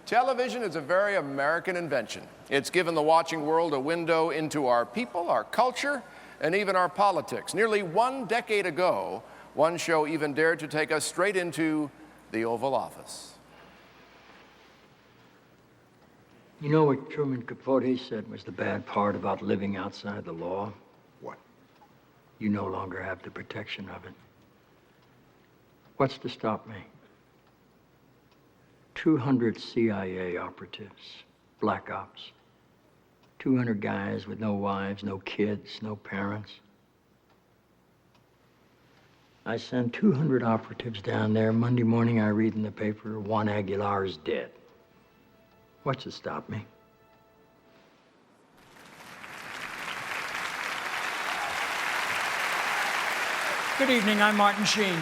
Television is a very American invention. It's given the watching world a window into our people, our culture, and even our politics. Nearly 1 decade ago, one show even dared to take us straight into the Oval Office. You know what Truman Capote said was the bad part about living outside the law? What? You no longer have the protection of it. What's to stop me? 200 CIA operatives, black ops. 200 guys with no wives, no kids, no parents. I send 200 operatives down there. Monday morning, I read in the paper, Juan Aguilar is dead. What's to stop me? Good evening, I'm Martin Sheen.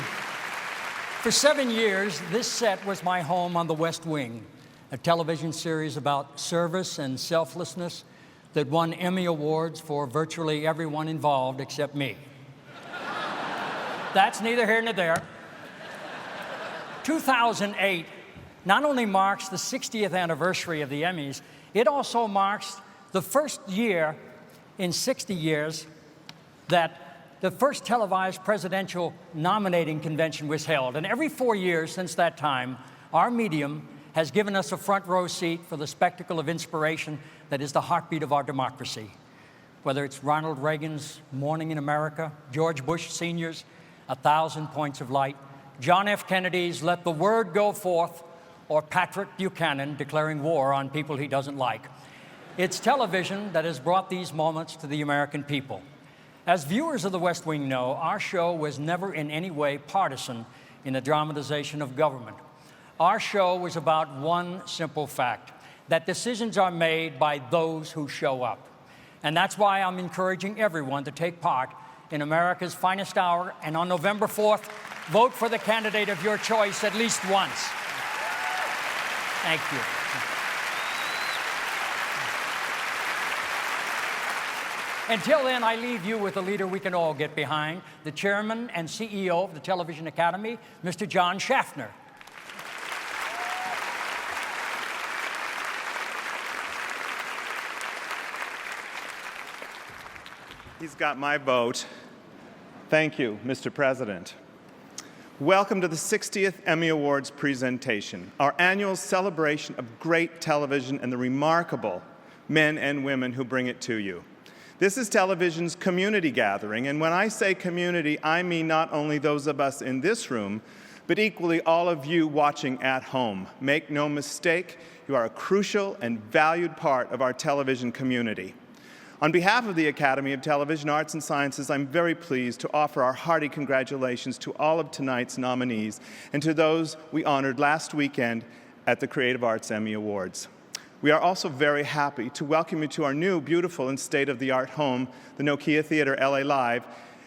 For 7 years, this set was my home on the West Wing, a television series about service and selflessness that won Emmy Awards for virtually everyone involved except me. That's neither here nor there. 2008 not only marks the 60th anniversary of the Emmys, it also marks the first year in 60 years that the first televised presidential nominating convention was held. And every 4 years since that time, our medium has given us a front row seat for the spectacle of inspiration that is the heartbeat of our democracy. Whether it's Ronald Reagan's Morning in America, George Bush Sr.'s 1,000 Points of Light, John F. Kennedy's Let the Word Go Forth, or Patrick Buchanan declaring war on people he doesn't like. It's television that has brought these moments to the American people. As viewers of the West Wing know, our show was never in any way partisan in the dramatization of government. Our show was about one simple fact, that decisions are made by those who show up. And that's why I'm encouraging everyone to take part in America's finest hour, and on November 4th, vote for the candidate of your choice at least once. Thank you. Until then, I leave you with a leader we can all get behind, the chairman and CEO of the Television Academy, Mr. John Schaffner. He's got my vote. Thank you, Mr. President. Welcome to the 60th Emmy Awards presentation, our annual celebration of great television and the remarkable men and women who bring it to you. This is television's community gathering, and when I say community, I mean not only those of us in this room, but equally all of you watching at home. Make no mistake, you are a crucial and valued part of our television community. On behalf of the Academy of Television Arts and Sciences, I'm very pleased to offer our hearty congratulations to all of tonight's nominees and to those we honored last weekend at the Creative Arts Emmy Awards. We are also very happy to welcome you to our new, beautiful, and state-of-the-art home, the Nokia Theatre LA Live,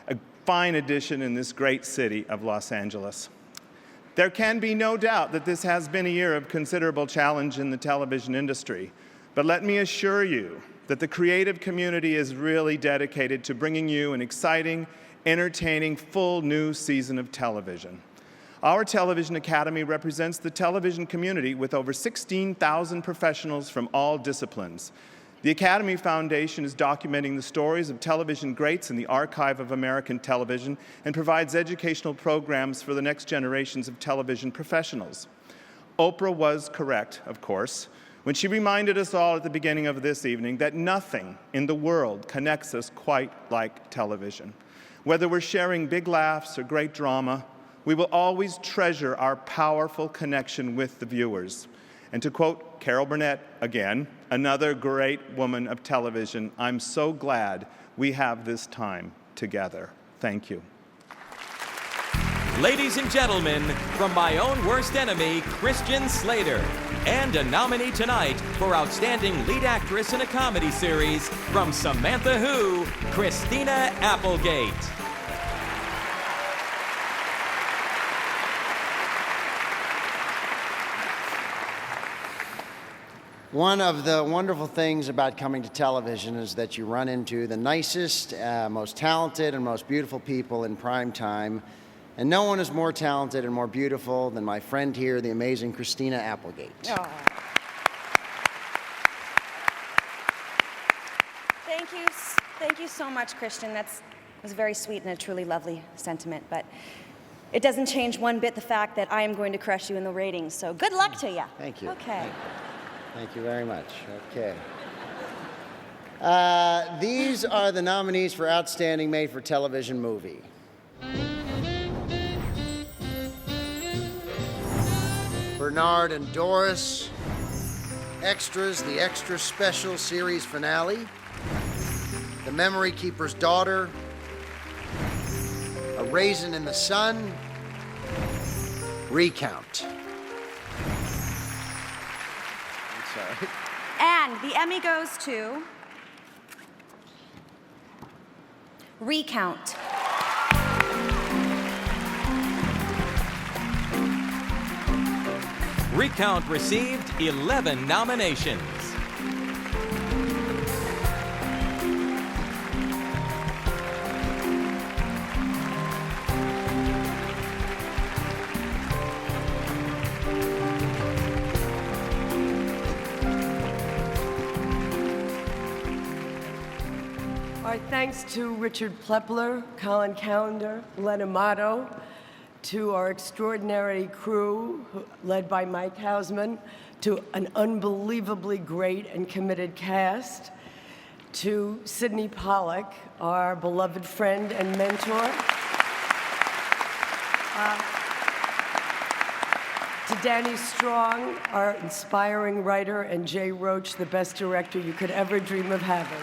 a fine addition in this great city of Los Angeles. There can be no doubt that this has been a year of considerable challenge in the television industry, but let me assure you that the creative community is really dedicated to bringing you an exciting, entertaining, full new season of television. Our Television Academy represents the television community with over 16,000 professionals from all disciplines. The Academy Foundation is documenting the stories of television greats in the archive of American television and provides educational programs for the next generations of television professionals. Oprah was correct, of course, when she reminded us all at the beginning of this evening that nothing in the world connects us quite like television. Whether we're sharing big laughs or great drama, we will always treasure our powerful connection with the viewers. And to quote Carol Burnett again, another great woman of television, I'm so glad we have this time together. Thank you. Ladies and gentlemen, from my own worst enemy, Christian Slater, and a nominee tonight for Outstanding Lead Actress in a Comedy Series from Samantha Who, Christina Applegate. One of the wonderful things about coming to television is that you run into the nicest, most talented, and most beautiful people in prime time. And no one is more talented and more beautiful than my friend here, the amazing Christina Applegate. Oh. Thank you so much, Christian. That was very sweet and a truly lovely sentiment, but it doesn't change one bit the fact that I am going to crush you in the ratings, so good luck to you. Thank you. Okay. Thank you very much. Okay. These are the nominees for Outstanding Made-for-Television Movie. Bernard and Doris, Extras, the Extra Special Series Finale, The Memory Keeper's Daughter, A Raisin in the Sun, Recount. I'm sorry. And the Emmy goes to Recount. Recount received 11 nominations. Our thanks to Richard Plepler, Colin Callender, Len Amato, to our extraordinary crew, led by Mike Hausman, to an unbelievably great and committed cast, to Sidney Pollack, our beloved friend and mentor, to Danny Strong, our inspiring writer, and Jay Roach, the best director you could ever dream of having.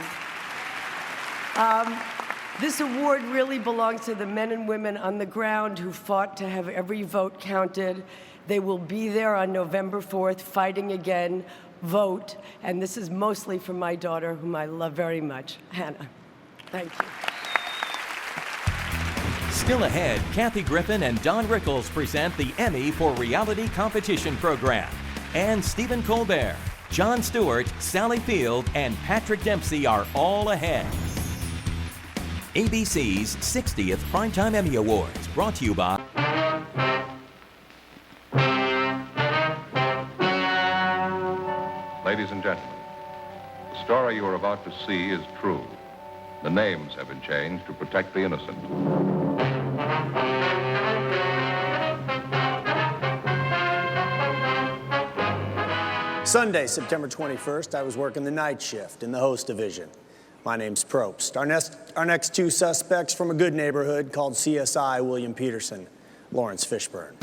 This award really belongs to the men and women on the ground who fought to have every vote counted. They will be there on November 4th fighting again. Vote. And this is mostly for my daughter, whom I love very much, Hannah. Thank you. Still ahead, Kathy Griffin and Don Rickles present the Emmy for Reality Competition Program. And Stephen Colbert, Jon Stewart, Sally Field, and Patrick Dempsey are all ahead. ABC's 60th Primetime Emmy Awards, brought to you by... Ladies and gentlemen, the story you are about to see is true. The names have been changed to protect the innocent. Sunday, September 21st, I was working the night shift in the host division. My name's Probst. Our next two suspects from a good neighborhood called CSI William Peterson, Lawrence Fishburne.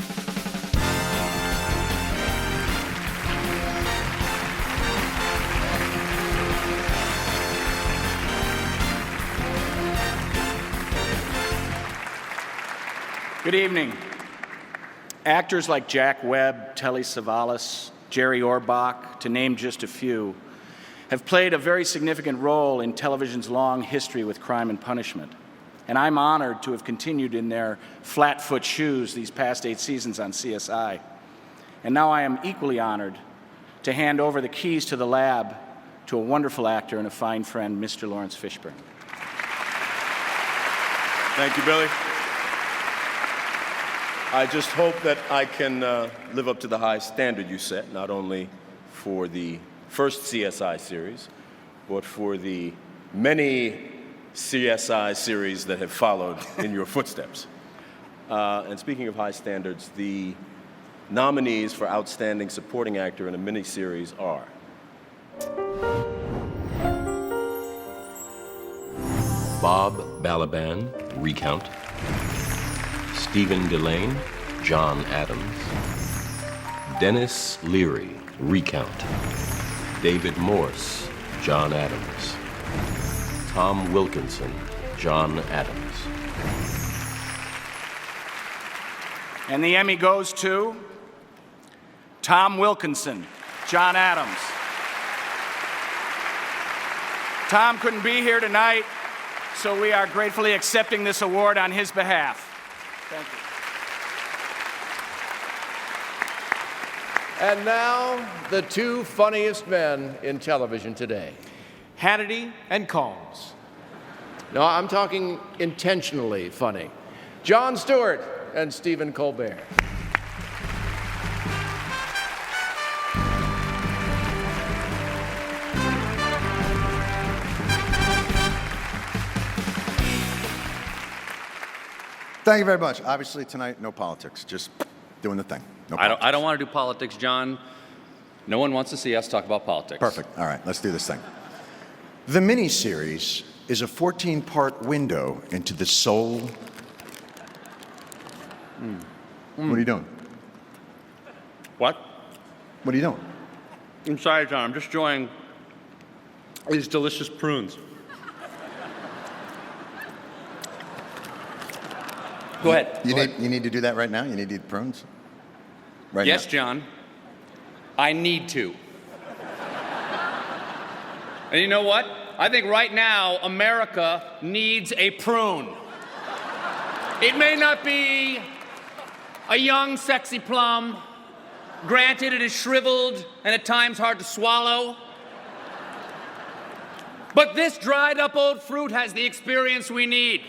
Good evening. Actors like Jack Webb, Telly Savalas, Jerry Orbach, to name just a few, have played a very significant role in television's long history with Crime and Punishment. And I'm honored to have continued in their flat-foot shoes these past 8 seasons on CSI. And now I am equally honored to hand over the keys to the lab to a wonderful actor and a fine friend, Mr. Lawrence Fishburne. Thank you, Billy. I just hope that I can live up to the high standard you set, not only for the first CSI series, but for the many CSI series that have followed in your footsteps. And speaking of high standards, the nominees for Outstanding Supporting Actor in a Miniseries are Bob Balaban, Recount. Stephen Delane, John Adams. Dennis Leary, Recount. David Morse, John Adams. Tom Wilkinson, John Adams. And the Emmy goes to Tom Wilkinson, John Adams. Tom couldn't be here tonight, so we are gratefully accepting this award on his behalf. Thank you. And now, the two funniest men in television today. Hannity and Combs. No, I'm talking intentionally funny. Jon Stewart and Stephen Colbert. Thank you very much. Obviously, tonight, no politics. Just doing the thing. No politics. I don't want to do politics, John. No one wants to see us talk about politics. Perfect. All right, let's do this thing. The miniseries is a 14-part window into the soul. What are you doing? What? What are you doing? I'm sorry, John. I'm just enjoying these delicious prunes. Go ahead. You need to do that right now? You need to eat prunes? Right Yes, now. John. I need to. And you know what? I think right now America needs a prune. It may not be a young, sexy plum. Granted, it is shriveled and at times hard to swallow. But this dried up old fruit has the experience we need.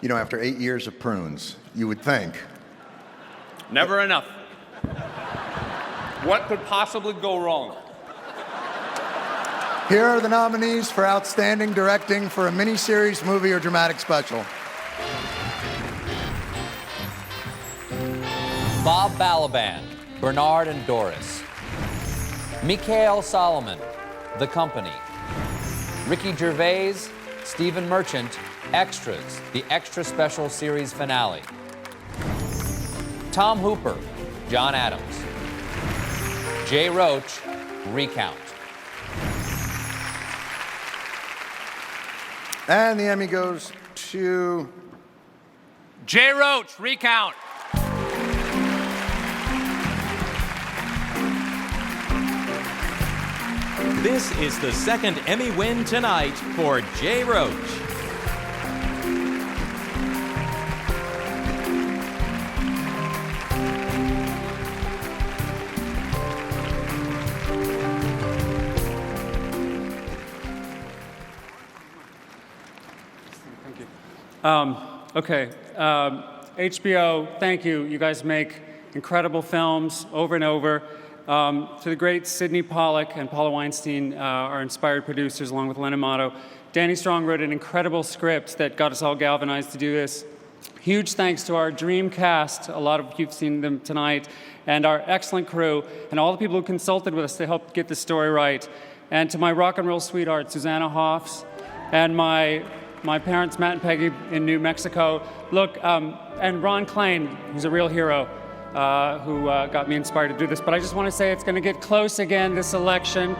You know, after 8 years of prunes, you would think. Never enough. What could possibly go wrong? Here are the nominees for Outstanding Directing for a Miniseries, Movie, or Dramatic Special. Bob Balaban, Bernard and Doris. Mikhail Solomon, The Company. Ricky Gervais, Stephen Merchant, Extras, the Extra Special Series Finale. Tom Hooper, John Adams. Jay Roach, Recount. And the Emmy goes to Jay Roach, Recount. This is the second Emmy win tonight for Jay Roach. HBO, thank you. You guys make incredible films over and over. To the great Sidney Pollack and Paula Weinstein, our inspired producers, along with Len Amato. Danny Strong wrote an incredible script that got us all galvanized to do this. Huge thanks to our dream cast, a lot of you've seen them tonight, and our excellent crew, and all the people who consulted with us to help get the story right. And to my rock and roll sweetheart, Susanna Hoffs, and my parents, Matt and Peggy in New Mexico. Look, and Ron Klain, who's a real hero, who got me inspired to do this. But I just want to say it's going to get close again this election.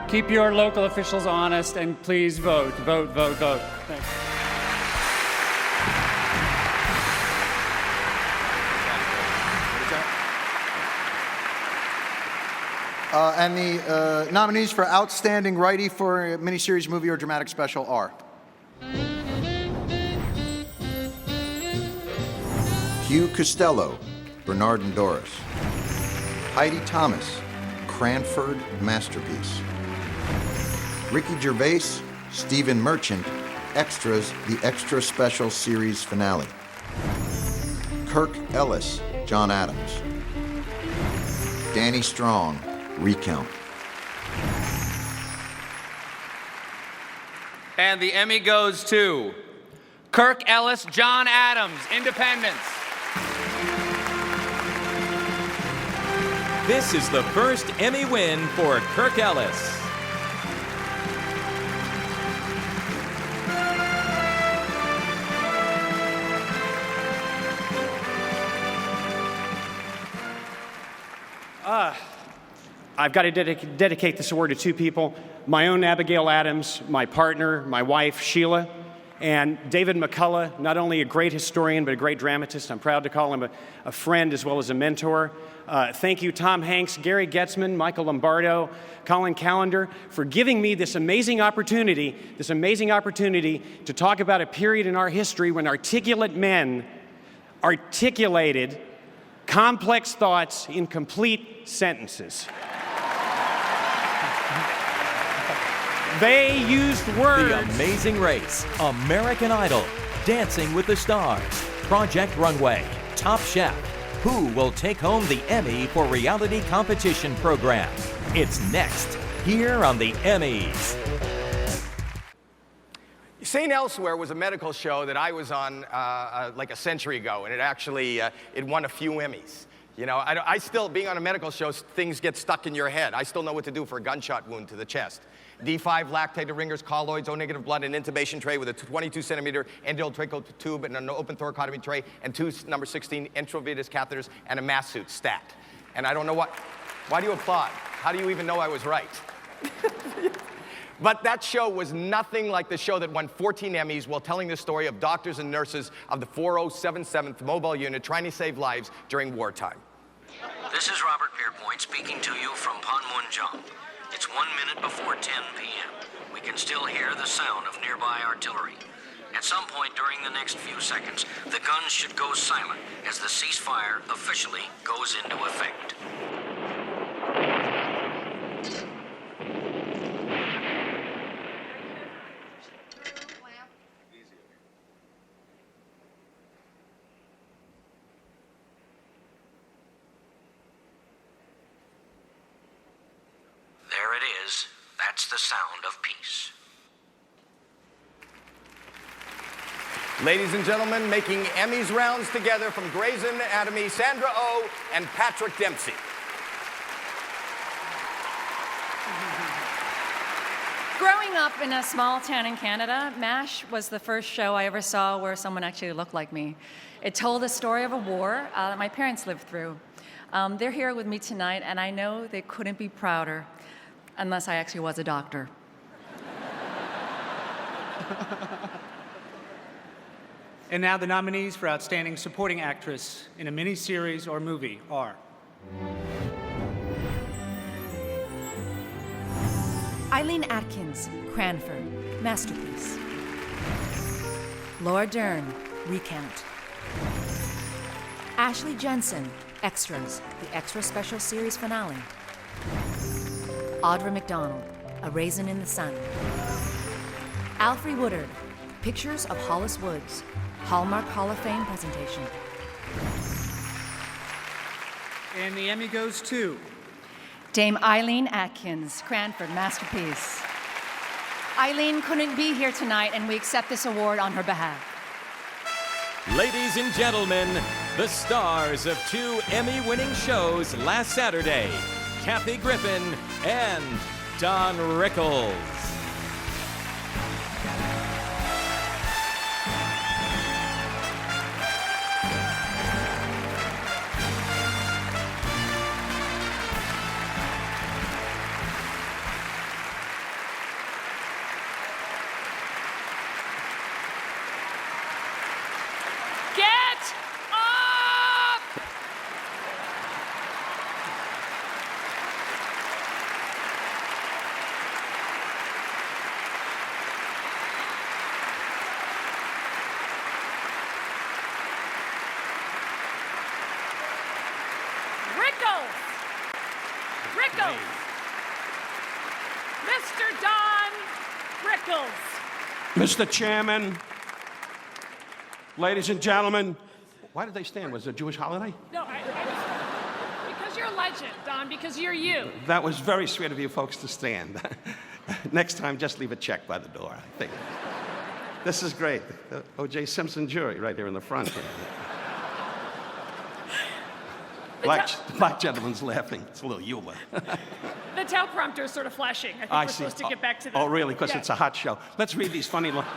Keep your local officials honest, and please vote, vote, vote, vote. Thanks. And the nominees for Outstanding Writing for a Miniseries, Movie, or Dramatic Special are Hugh Costello, Bernard and Doris. Heidi Thomas, Cranford Masterpiece. Ricky Gervais, Stephen Merchant, Extras, the Extra Special Series Finale. Kirk Ellis, John Adams. Danny Strong, Recount. And the Emmy goes to Kirk Ellis, John Adams, Independence. This is the first Emmy win for Kirk Ellis. I've got to dedicate this award to two people. My own Abigail Adams, my partner, my wife, Sheila, and David McCullough, not only a great historian, but a great dramatist. I'm proud to call him a friend as well as a mentor. Thank you, Tom Hanks, Gary Getzman, Michael Lombardo, Colin Callender, for giving me this amazing opportunity to talk about a period in our history when articulate men articulated complex thoughts in complete sentences. They used words. The Amazing Race, American Idol, Dancing with the Stars, Project Runway, Top Chef. Who will take home the Emmy for Reality Competition Program? It's next. here on the Emmys. St. Elsewhere was a medical show that I was on like a century ago, and it actually it won a few Emmys. You know, I still, being on a medical show, things get stuck in your head. I still know what to do for a gunshot wound to the chest. D5, lactated ringers, colloids, O-negative blood, an intubation tray with a 22-centimeter endotracheal tube and an open thoracotomy tray, and 2 number 16 intravenous catheters, and a mask suit, stat. And I don't know why do you applaud? How do you even know I was right? But that show was nothing like the show that won 14 Emmys while telling the story of doctors and nurses of the 4077th Mobile Unit trying to save lives during wartime. This is Robert Pierpoint speaking to you from Panmunjom. It's 1 minute before 10 p.m. We can still hear the sound of nearby artillery. At some point during the next few seconds, the guns should go silent as the ceasefire officially goes into effect. There it is. That's the sound of peace. Ladies and gentlemen, making Emmys rounds together from Grey's Anatomy, Sandra Oh and Patrick Dempsey. Growing up in a small town in Canada, MASH was the first show I ever saw where someone actually looked like me. It told the story of a war that my parents lived through. They're here with me tonight, and I know they couldn't be prouder unless I actually was a doctor. And now the nominees for Outstanding Supporting Actress in a Miniseries or Movie are Eileen Atkins, Cranford, Masterpiece. Laura Dern, Recount. Ashley Jensen, Extras, the Extra Special Series finale. Audra McDonald, A Raisin in the Sun. Alfre Woodard, Pictures of Hollis Woods, Hallmark Hall of Fame presentation. And the Emmy goes to Dame Eileen Atkins, Cranford, Masterpiece. Eileen couldn't be here tonight, and we accept this award on her behalf. Ladies and gentlemen, the stars of 2 Emmy-winning shows last Saturday, Kathy Griffin and Don Rickles. Rickles. Mr. Don Rickles. Mr. Chairman, ladies and gentlemen, why did they stand? Was it a Jewish holiday? No, because you're a legend, Don, because you're you. That was very sweet of you folks to stand. Next time, just leave a check by the door, I think. This is great. The O.J. Simpson jury right here in the front. Black gentleman's laughing. It's a little humor. The teleprompter is sort of flashing. I think we're supposed to get back to that. Oh, really? Because it's a hot show. Let's read these funny lines.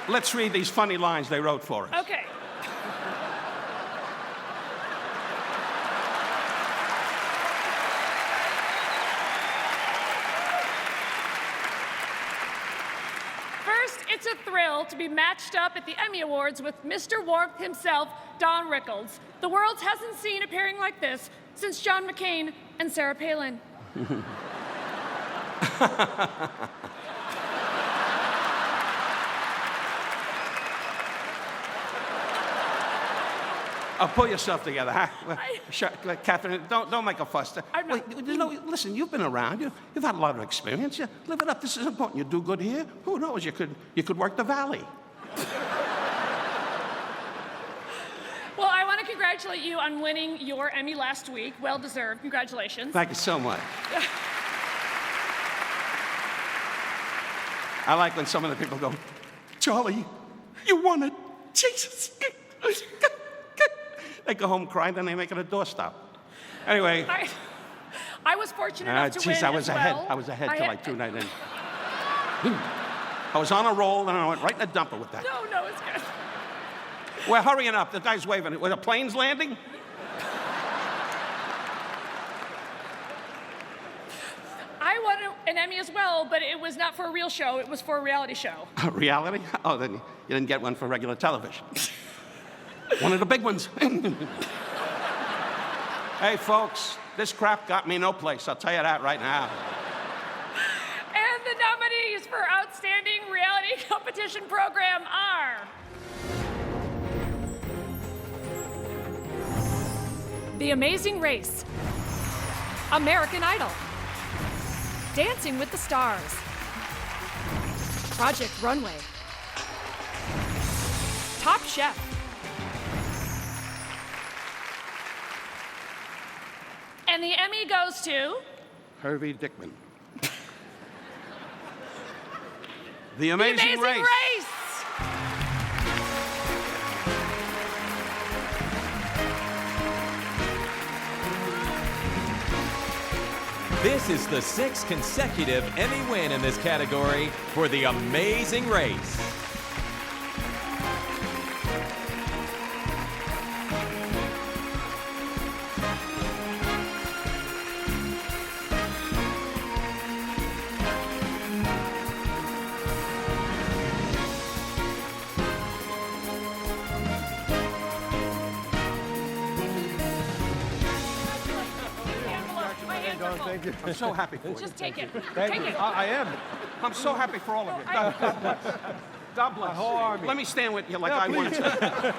Let's read these funny lines they wrote for us. Okay. It's a thrill to be matched up at the Emmy Awards with Mr. Warmth himself, Don Rickles. The world hasn't seen a pairing like this since John McCain and Sarah Palin. Pull yourself together, huh? Catherine, don't make a fuss. Listen, you've been around. You've had a lot of experience. Live it up. This is important. You do good here. Who knows? You could work the valley. Well, I want to congratulate congratulate you on winning your Emmy last week. Well deserved. Congratulations. Thank you so much. I like when some of the people go, Charlie, you won it. Jesus. They go home crying, then they make it a doorstop. Anyway. I was fortunate enough to win I was as ahead. well. I was ahead till like 2 nights in. I was on a roll, and I went right in the dumper with that. No, it's good. We're hurrying up. The guy's waving. Were the planes landing? I won an Emmy as well, but it was not for a real show. It was for a reality show. Reality? Oh, then you didn't get one for regular television. One of the big ones. Hey, folks, this crap got me no place. I'll tell you that right now. And the nominees for Outstanding Reality Competition Program are The Amazing Race, American Idol, Dancing with the Stars, Project Runway, Top Chef, and the Emmy goes to Harvey Dickman. The Amazing Race. This is the 6th consecutive Emmy win in this category for The Amazing Race. Thank you. I'm so happy for you. Just take it. Thank Take you. it. I am. I'm so happy for all of you. God bless. God bless. whole army. Let me stand with you like I please. wanted to.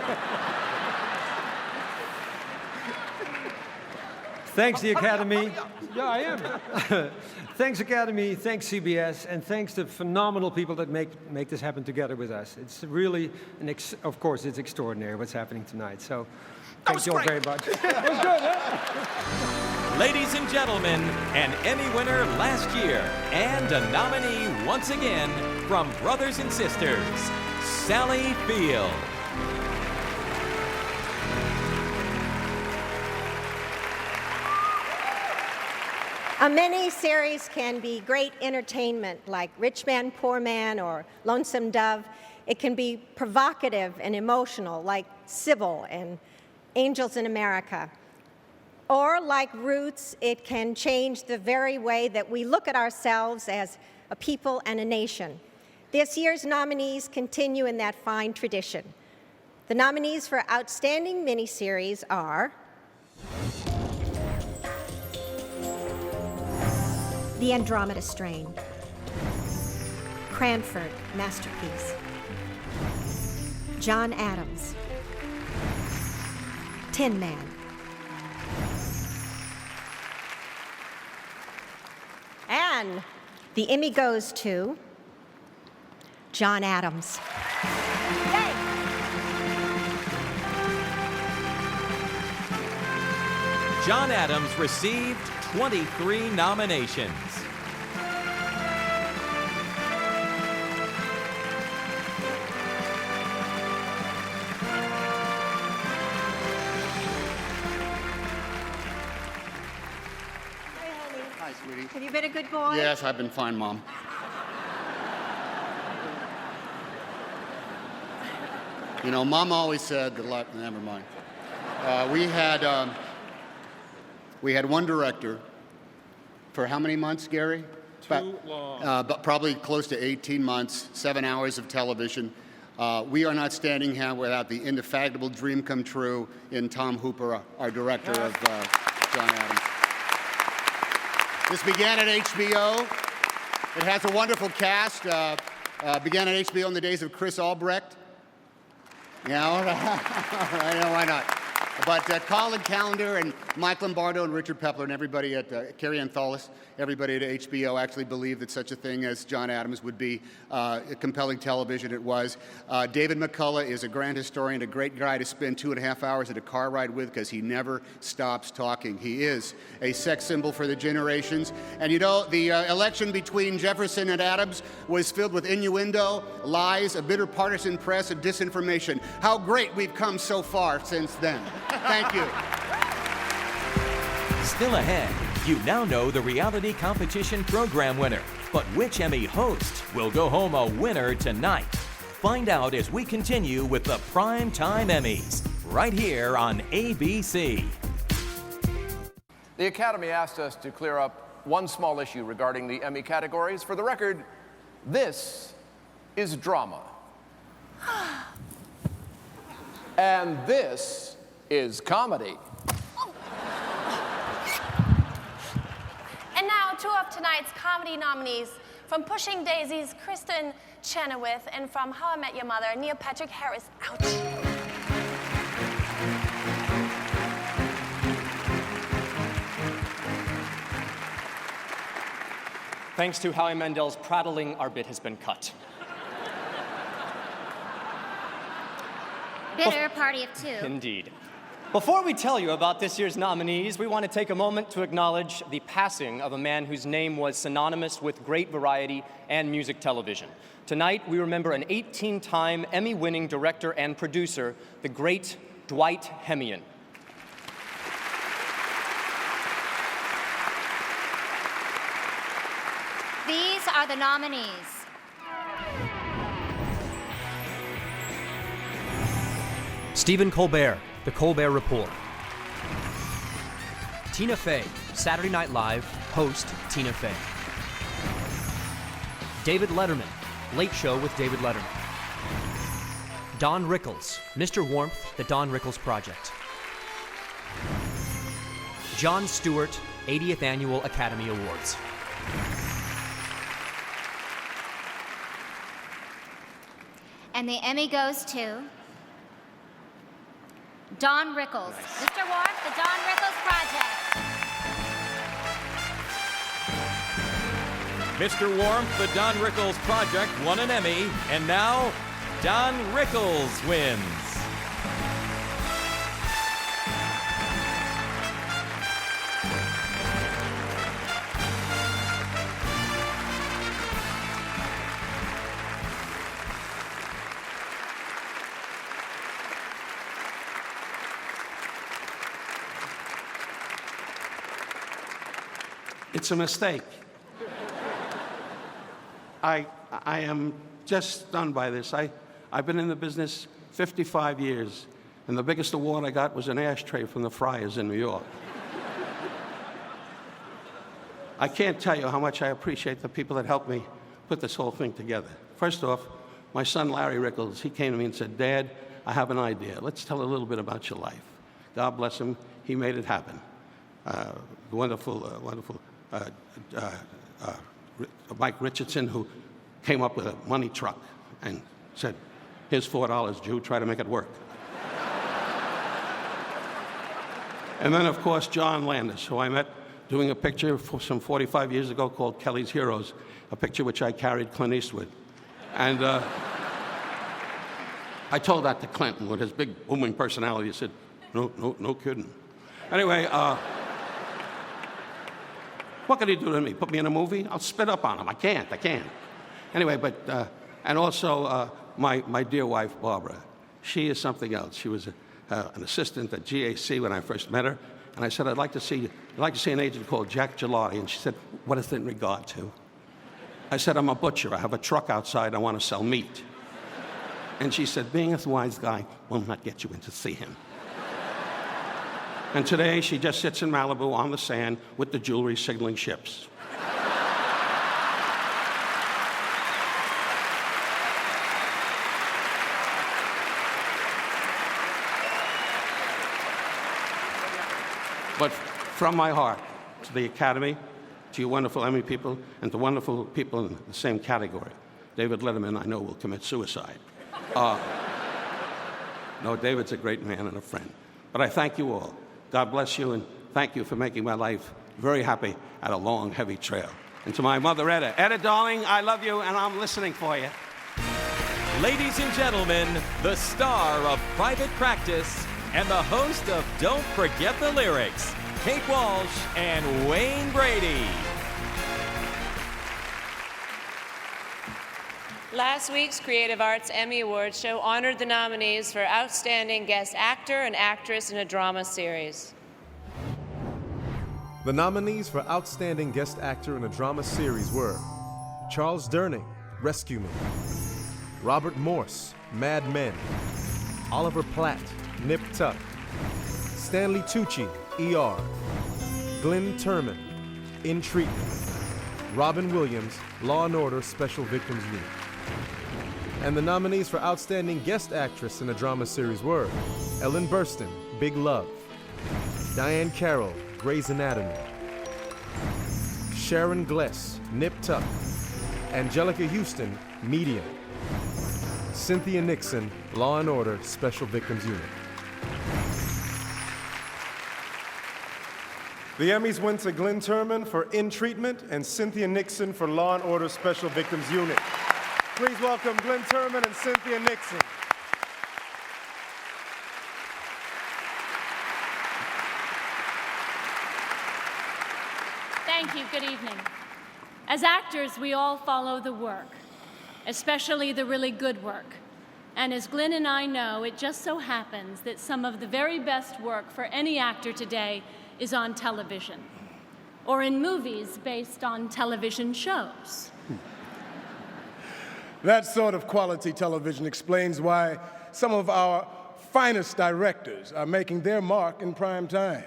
Thanks, the Academy. Yeah, I am. Thanks, Academy. Thanks, CBS. And thanks to phenomenal people that make this happen together with us. It's really, of course, it's extraordinary what's happening tonight. So thank you all very much. It was good, huh? Ladies and gentlemen, an Emmy winner last year and a nominee once again from Brothers and Sisters, Sally Field. A mini-series can be great entertainment, like Rich Man, Poor Man, or Lonesome Dove. It can be provocative and emotional, like Sybil and Angels in America. Or like Roots, it can change the very way that we look at ourselves as a people and a nation. This year's nominees continue in that fine tradition. The nominees for Outstanding Miniseries are The Andromeda Strain, Cranford, Masterpiece, John Adams, Tin Man, and the Emmy goes to John Adams. Yay! John Adams received 23 nominations. Hi, sweetie. Have you been a good boy? Yes, I've been fine, Mom. You know, Mom always said that never mind. We had one director for how many months, Gary? Too long. But probably close to 18 months, 7 hours of television. We are not standing here without the indefatigable dream come true in Tom Hooper, our director of John Adams. This began at HBO. It has a wonderful cast. Began at HBO in the days of Chris Albrecht. Yeah, all right, why not? But Colin Callender and Mike Lombardo and Richard Pepler and everybody at Carrie Ann Thawlis, everybody at HBO actually believed that such a thing as John Adams would be compelling television. It was. David McCullough is a grand historian, a great guy to spend 2.5 hours at a car ride with because he never stops talking. He is a sex symbol for the generations. And you know, the election between Jefferson and Adams was filled with innuendo, lies, a bitter partisan press, and disinformation. How great we've come so far since then. Thank you. Still ahead, you now know the reality competition program winner. But which Emmy host will go home a winner tonight? Find out as we continue with the Primetime Emmys, right here on ABC. The Academy asked us to clear up one small issue regarding the Emmy categories. For the record, this is drama. And this is comedy. And now, two of tonight's comedy nominees. From Pushing Daisies, Kristen Chenoweth, and from How I Met Your Mother, Neil Patrick Harris. Ouch. Thanks to Howie Mandel's prattling, our bit has been cut. Bitter party of two. Indeed. Before we tell you about this year's nominees, we want to take a moment to acknowledge the passing of a man whose name was synonymous with great variety and music television. Tonight, we remember an 18-time Emmy-winning director and producer, the great Dwight Hemian. These are the nominees. Stephen Colbert, The Colbert Report. Tina Fey, Saturday Night Live, host Tina Fey. David Letterman, Late Show with David Letterman. Don Rickles, Mr. Warmth, The Don Rickles Project. Jon Stewart, 80th Annual Academy Awards. And the Emmy goes to Don Rickles. Nice. Mr. Warmth, The Don Rickles Project. Mr. Warmth, The Don Rickles Project won an Emmy, and now Don Rickles wins. It's a mistake. I am just stunned by this. I've been in the business 55 years, and the biggest award I got was an ashtray from the Friars in New York. I can't tell you how much I appreciate the people that helped me put this whole thing together. First off, my son Larry Rickles, he came to me and said, "Dad, I have an idea. Let's tell a little bit about your life." God bless him, he made it happen. Wonderful Mike Richardson, who came up with a money truck and said, "Here's $4, Jew, try to make it work." And then, of course, John Landis, who I met doing a picture some 45 years ago called Kelly's Heroes, a picture which I carried Clint Eastwood. And I told that to Clinton with his big booming personality. He said, no kidding. Anyway, what could he do to me? Put me in a movie? I'll spit up on him. I can't. Anyway, but, and also my dear wife, Barbara. She is something else. She was an assistant at GAC when I first met her. And I said, I'd like to see an agent called Jack Gelati. And she said, what is it in regard to? I said, I'm a butcher. I have a truck outside. I want to sell meat. And she said, being a wise guy will not get you in to see him. And today, she just sits in Malibu on the sand with the jewelry signaling ships. But from my heart to the Academy, to you wonderful Emmy people, and to wonderful people in the same category, David Letterman, I know, will commit suicide. No, David's a great man and a friend. But I thank you all. God bless you, and thank you for making my life very happy at a long, heavy trail. And to my mother, Etta. Etta, darling, I love you, and I'm listening for you. Ladies and gentlemen, the star of Private Practice and the host of Don't Forget the Lyrics, Kate Walsh and Wayne Brady. Last week's Creative Arts Emmy Awards show honored the nominees for Outstanding Guest Actor and Actress in a Drama Series. The nominees for Outstanding Guest Actor in a Drama Series were Charles Durning, Rescue Me; Robert Morse, Mad Men; Oliver Platt, Nip Tuck; Stanley Tucci, ER; Glenn Turman, In Treatment; Robin Williams, Law & Order Special Victims Unit. And the nominees for Outstanding Guest Actress in a Drama Series were Ellen Burstyn, Big Love; Diane Carroll, Grey's Anatomy; Sharon Gless, Nip Tuck; Angelica Houston, Medium; Cynthia Nixon, Law & Order Special Victims Unit. The Emmys went to Glenn Turman for In Treatment and Cynthia Nixon for Law & Order Special Victims Unit. Please welcome Glenn Turman and Cynthia Nixon. Thank you. Good evening. As actors, we all follow the work, especially the really good work. And as Glenn and I know, it just so happens that some of the very best work for any actor today is on television, or in movies based on television shows. That sort of quality television explains why some of our finest directors are making their mark in prime time.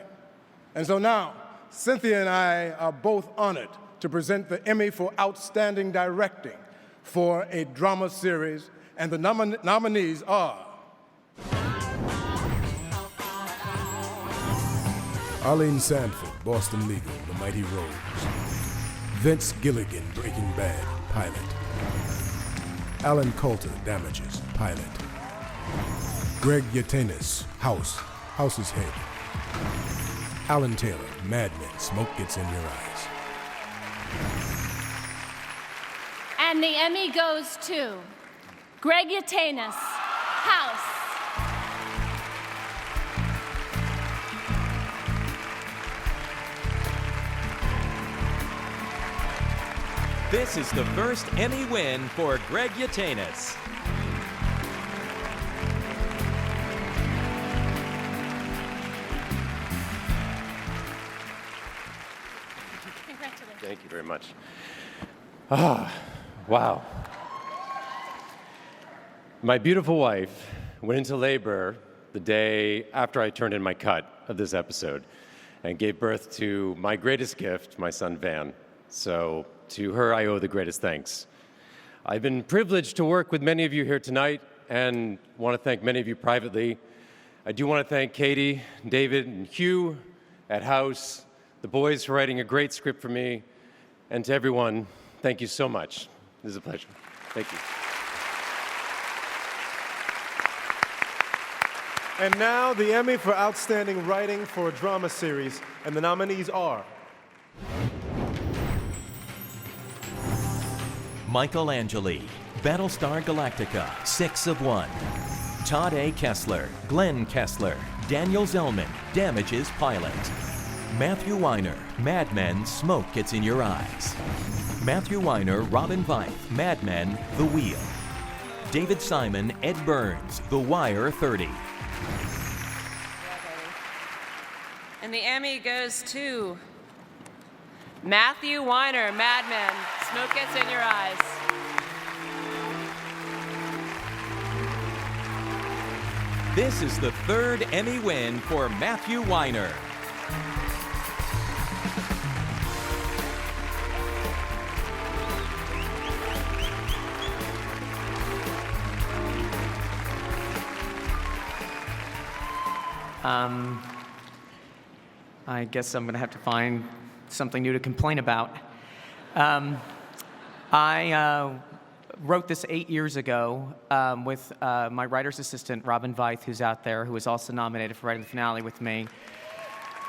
And so now, Cynthia and I are both honored to present the Emmy for Outstanding Directing for a drama series, and the nominees are Arlene Sanford, Boston Legal, The Mighty Rose; Vince Gilligan, Breaking Bad, Pilot; Alan Coulter, Damages, Pilot; Greg Yaitanes, House's Head; Alan Taylor, Mad Men, Smoke Gets in Your Eyes. And the Emmy goes to Greg Yaitanes, House. This is the first Emmy win for Greg Yaitanes. Congratulations. Thank you very much. Ah, wow. My beautiful wife went into labor the day after I turned in my cut of this episode and gave birth to my greatest gift, my son Van. So to her, I owe the greatest thanks. I've been privileged to work with many of you here tonight and want to thank many of you privately. I do want to thank Katie, David, and Hugh at House, the boys for writing a great script for me, and to everyone, thank you so much. This is a pleasure. Thank you. And now the Emmy for Outstanding Writing for a Drama Series, and the nominees are Michael Angeli, Battlestar Galactica, 6 of 1. Todd A. Kessler, Glenn Kessler, Daniel Zellman, Damages Pilot. Matthew Weiner, Mad Men, Smoke Gets in Your Eyes. Matthew Weiner, Robin Veith, Mad Men, The Wheel. David Simon, Ed Burns, The Wire 30. And the Emmy goes to Matthew Weiner, Mad Men, Smoke Gets in Your Eyes. This is the third Emmy win for Matthew Weiner. I guess I'm going to have to find something new to complain about. I wrote this 8 years ago with my writer's assistant, Robin Veith, who's out there, who was also nominated for writing the finale with me.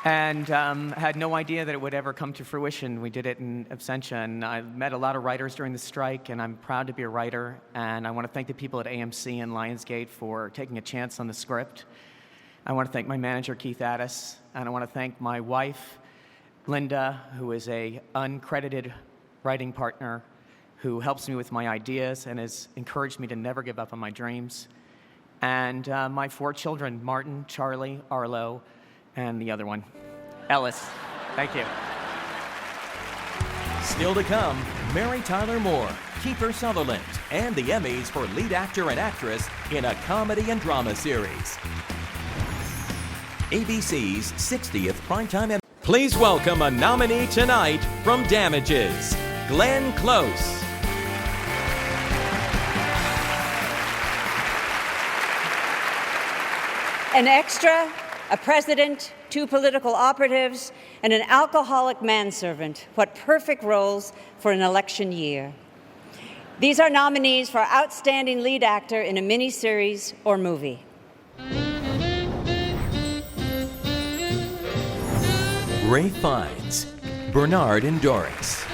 And had no idea that it would ever come to fruition. We did it in absentia, and I met a lot of writers during the strike, and I'm proud to be a writer. And I want to thank the people at AMC and Lionsgate for taking a chance on the script. I want to thank my manager, Keith Addis, and I want to thank my wife, Linda, who is an uncredited writing partner, who helps me with my ideas and has encouraged me to never give up on my dreams. And my 4 children, Martin, Charlie, Arlo, and the other one, Ellis. Thank you. Still to come, Mary Tyler Moore, Kiefer Sutherland, and the Emmys for lead actor and actress in a comedy and drama series. ABC's 60th Primetime Emmy. Please welcome a nominee tonight from Damages, Glenn Close. An extra, a president, 2 political operatives, and an alcoholic manservant. What perfect roles for an election year. These are nominees for Outstanding Lead Actor in a Miniseries or Movie. Ray Fiennes, Bernard and Doris.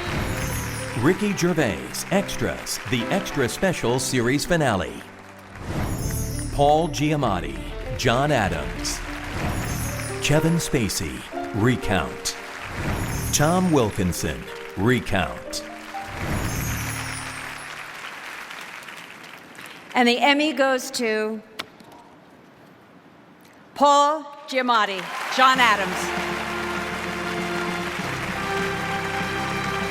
Ricky Gervais, Extras, the Extra Special Series Finale. Paul Giamatti, John Adams. Kevin Spacey, Recount. Tom Wilkinson, Recount. And the Emmy goes to Paul Giamatti, John Adams.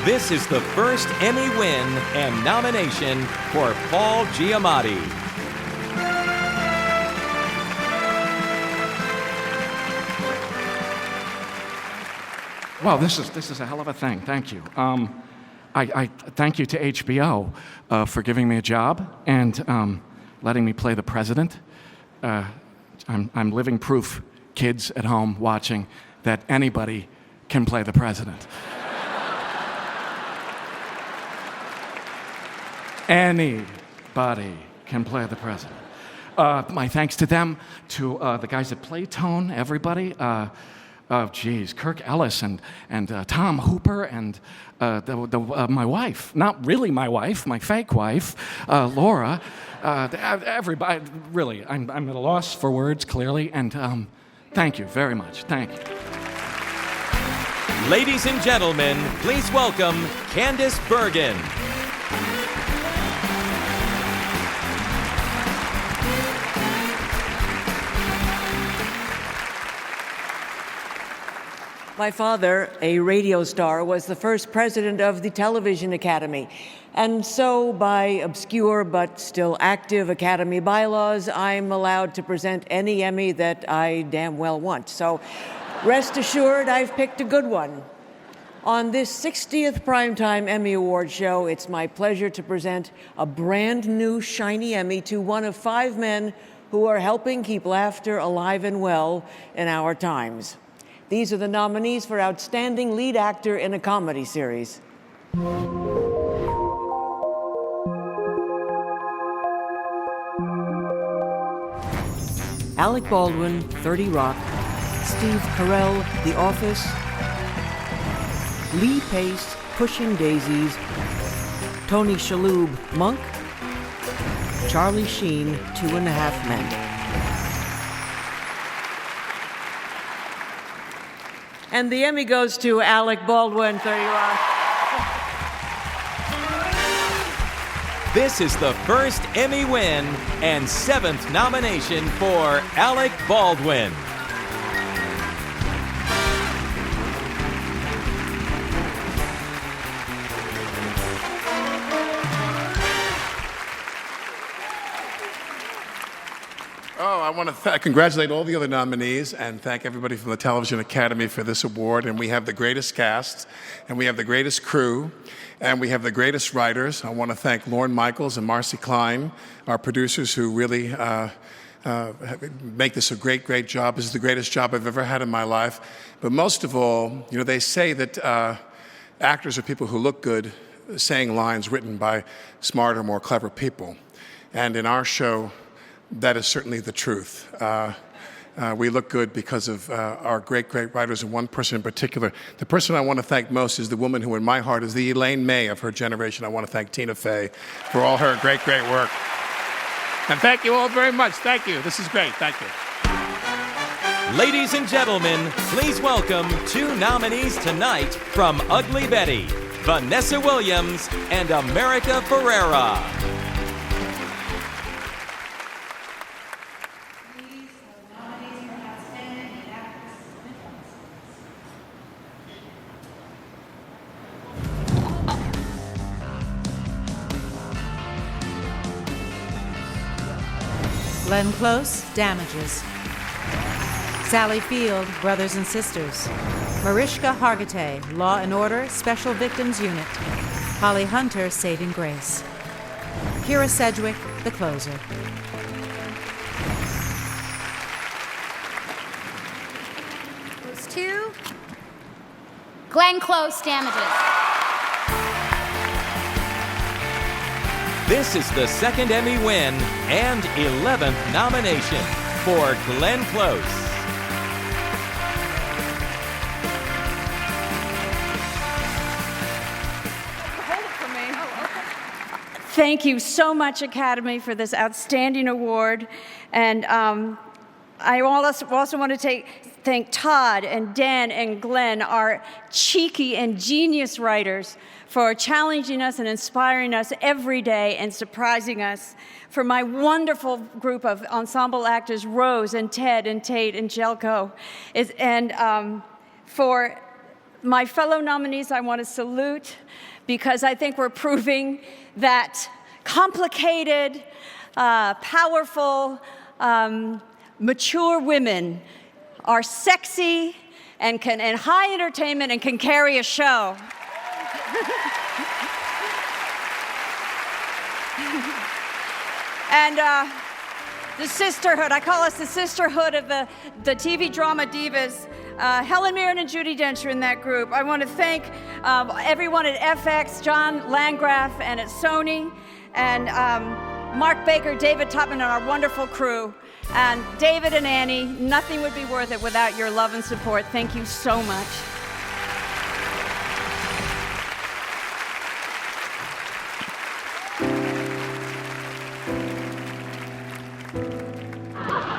This is the first Emmy win and nomination for Paul Giamatti. Well, this is a hell of a thing. Thank you. I thank you to HBO for giving me a job and letting me play the president. I'm living proof, kids at home watching, that anybody can play the president. Anybody can play the president. My thanks to them, to the guys at Playtone, everybody. Kirk Ellis and Tom Hooper and my wife, not really my wife, my fake wife, Laura. Everybody, really, I'm at a loss for words, clearly, and thank you very much. Thank you. Ladies and gentlemen, please welcome Candice Bergen. My father, a radio star, was the first president of the Television Academy. And so, by obscure but still active Academy bylaws, I'm allowed to present any Emmy that I damn well want. So, rest assured, I've picked a good one. On this 60th Primetime Emmy Awards show, it's my pleasure to present a brand new shiny Emmy to one of 5 men who are helping keep laughter alive and well in our times. These are the nominees for Outstanding Lead Actor in a Comedy Series. Alec Baldwin, 30 Rock. Steve Carell, The Office. Lee Pace, Pushing Daisies. Tony Shalhoub, Monk. Charlie Sheen, 2.5 Men. And the Emmy goes to Alec Baldwin, 30 Rock. This is the first Emmy win and 7th nomination for Alec Baldwin. I want to congratulate all the other nominees and thank everybody from the Television Academy for this award. And we have the greatest cast, and we have the greatest crew, and we have the greatest writers. I want to thank Lorne Michaels and Marcy Klein, our producers, who really make this a great, great job. This is the greatest job I've ever had in my life. But most of all, they say that actors are people who look good saying lines written by smarter, more clever people. And in our show, that is certainly the truth. We look good because of our great, great writers, and one person in particular. The person I want to thank most is the woman who in my heart is the Elaine May of her generation. I want to thank Tina Fey for all her great, great work. And thank you all very much. Thank you. This is great. Thank you. Ladies and gentlemen, please welcome 2 nominees tonight from Ugly Betty, Vanessa Williams and America Ferrera. Glenn Close, Damages. Sally Field, Brothers and Sisters. Mariska Hargitay, Law and Order, Special Victims Unit. Holly Hunter, Saving Grace. Kira Sedgwick, The Closer. Goes to Glenn Close, Damages. This is the 2nd Emmy win and 11th nomination for Glenn Close. Thank you so much, Academy, for this outstanding award. And I also want to thank Todd and Dan and Glenn, our cheeky and genius writers, for challenging us and inspiring us every day and surprising us. For my wonderful group of ensemble actors, Rose and Ted and Tate and Jelko. And for my fellow nominees, I want to salute, because I think we're proving that complicated, powerful, mature women are sexy and high entertainment and can carry a show. And the sisterhood, I call us the sisterhood of the TV drama divas. Helen Mirren and Judi Dench are in that group. I want to thank everyone at FX, John Landgraf, and at Sony, and Mark Baker, David Topman, and our wonderful crew. And David and Annie, nothing would be worth it without your love and support. Thank you so much.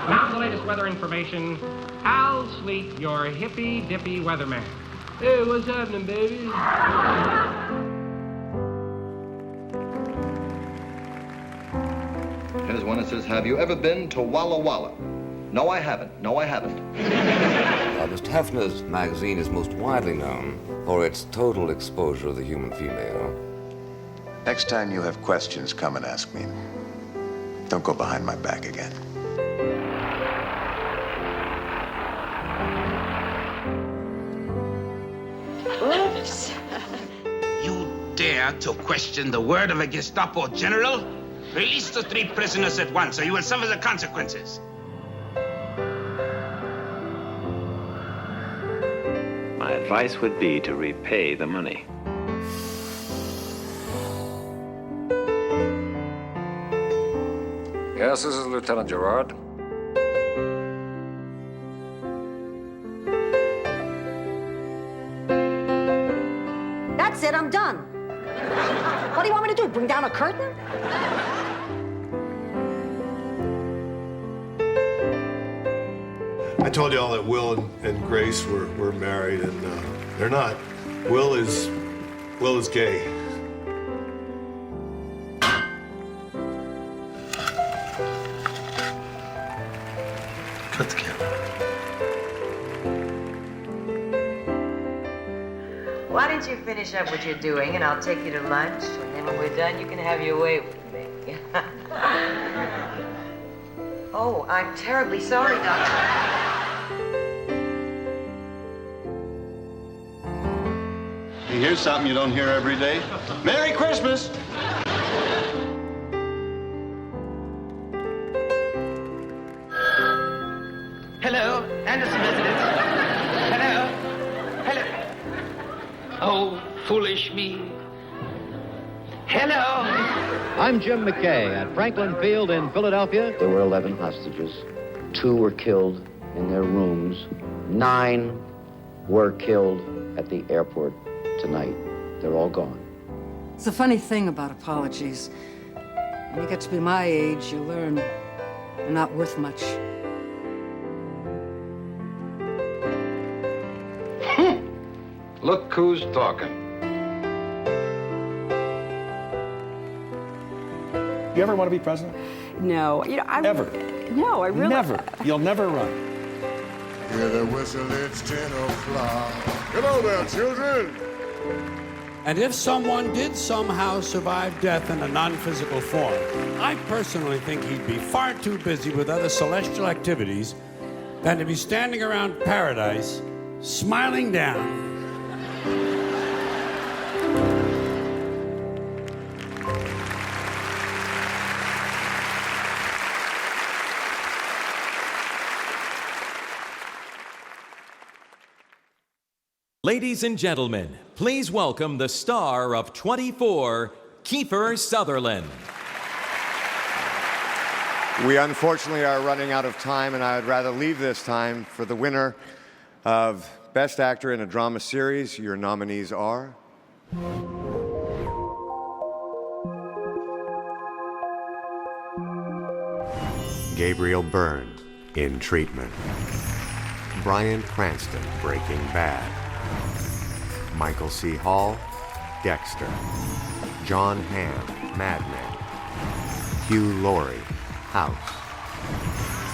Now the latest weather information. Al Sleet, your hippy-dippy weatherman. Hey, what's happening, baby? Here's one that says, have you ever been to Walla Walla? No, I haven't. No, I haven't. Mr. Hefner's magazine is most widely known for its total exposure of the human female. Next time you have questions, come and ask me. Don't go behind my back again. Oops. You dare to question the word of a Gestapo general? Release the 3 prisoners at once, or you will suffer the consequences. My advice would be to repay the money. Yes, this is Lieutenant Gerard. That's it, I'm done. What do you want me to do, bring down a curtain? I told you all that Will and Grace were married, and they're not. Will is gay. Cut the camera. Why don't you finish up what you're doing, and I'll take you to lunch, and then when we're done, you can have your way with me. Oh, I'm terribly sorry, Doctor. Here's something you don't hear every day. Merry Christmas! Hello, Anderson residence. Hello. Hello. Oh, foolish me. Hello. I'm Jim McKay at Franklin Field in Philadelphia. There were 11 hostages. 2 were killed in their rooms. 9 were killed at the airport tonight. They're all gone. It's a funny thing about apologies. When you get to be my age, you learn they're not worth much. Look who's talking. You ever want to be president? No. Ever? No, I really... Never. You'll never run. Hear the whistle, it's 10 o'clock. Hello there, children. And if someone did somehow survive death in a non-physical form, I personally think he'd be far too busy with other celestial activities than to be standing around paradise, smiling down. Ladies and gentlemen, please welcome the star of 24, Kiefer Sutherland. We unfortunately are running out of time, and I would rather leave this time for the winner of Best Actor in a Drama Series. Your nominees are... Gabriel Byrne, In Treatment. Bryan Cranston, Breaking Bad. Michael C. Hall, Dexter. John Hamm, Mad Men. Hugh Laurie, House.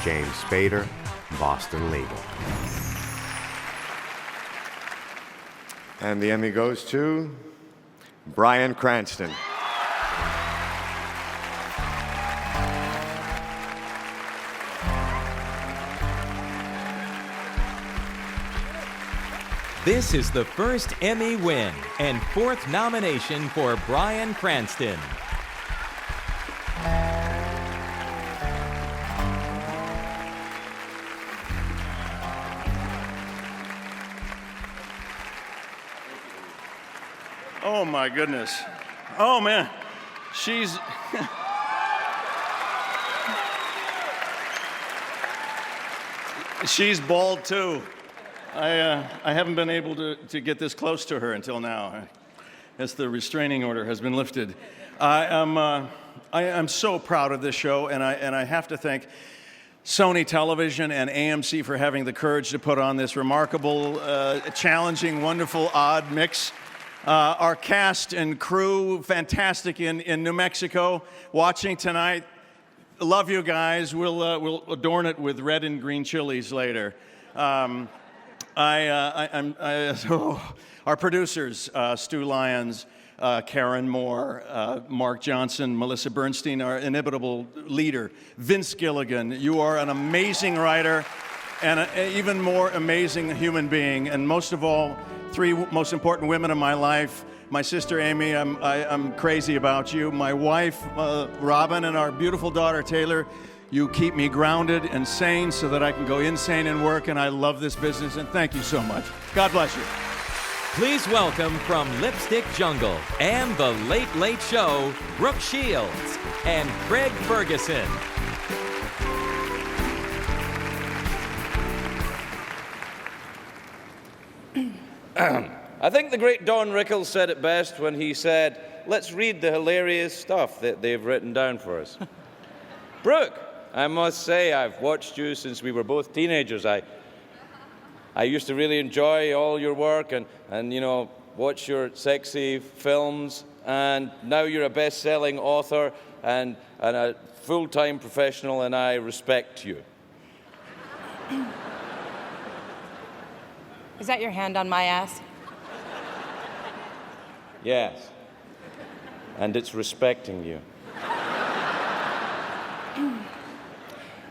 James Spader, Boston Legal. And the Emmy goes to Bryan Cranston. This is the first Emmy win and 4th nomination for Bryan Cranston. Oh my goodness. Oh man, she's... She's bald too. I haven't been able to get this close to her until now, as the restraining order has been lifted. I am so proud of this show, and I have to thank Sony Television and AMC for having the courage to put on this remarkable, challenging, wonderful, odd mix. Our cast and crew, fantastic in New Mexico, watching tonight. Love you guys. We'll adorn it with red and green chilies later. Our producers, Stu Lyons, Karen Moore, Mark Johnson, Melissa Bernstein, our inimitable leader, Vince Gilligan. You are an amazing writer and an even more amazing human being. And most of all, 3 most important women in my life. My sister Amy, I'm crazy about you. My wife, Robin, and our beautiful daughter Taylor. You keep me grounded and sane so that I can go insane in work, and I love this business, and thank you so much. God bless you. Please welcome from Lipstick Jungle and The Late Late Show, Brooke Shields and Craig Ferguson. I think the great Don Rickles said it best when he said, let's read the hilarious stuff that they've written down for us. Brooke, I must say, I've watched you since we were both teenagers. I used to really enjoy all your work and you know, watch your sexy films. And now you're a best-selling author and a full-time professional, and I respect you. Is that your hand on my ass? Yes. And it's respecting you.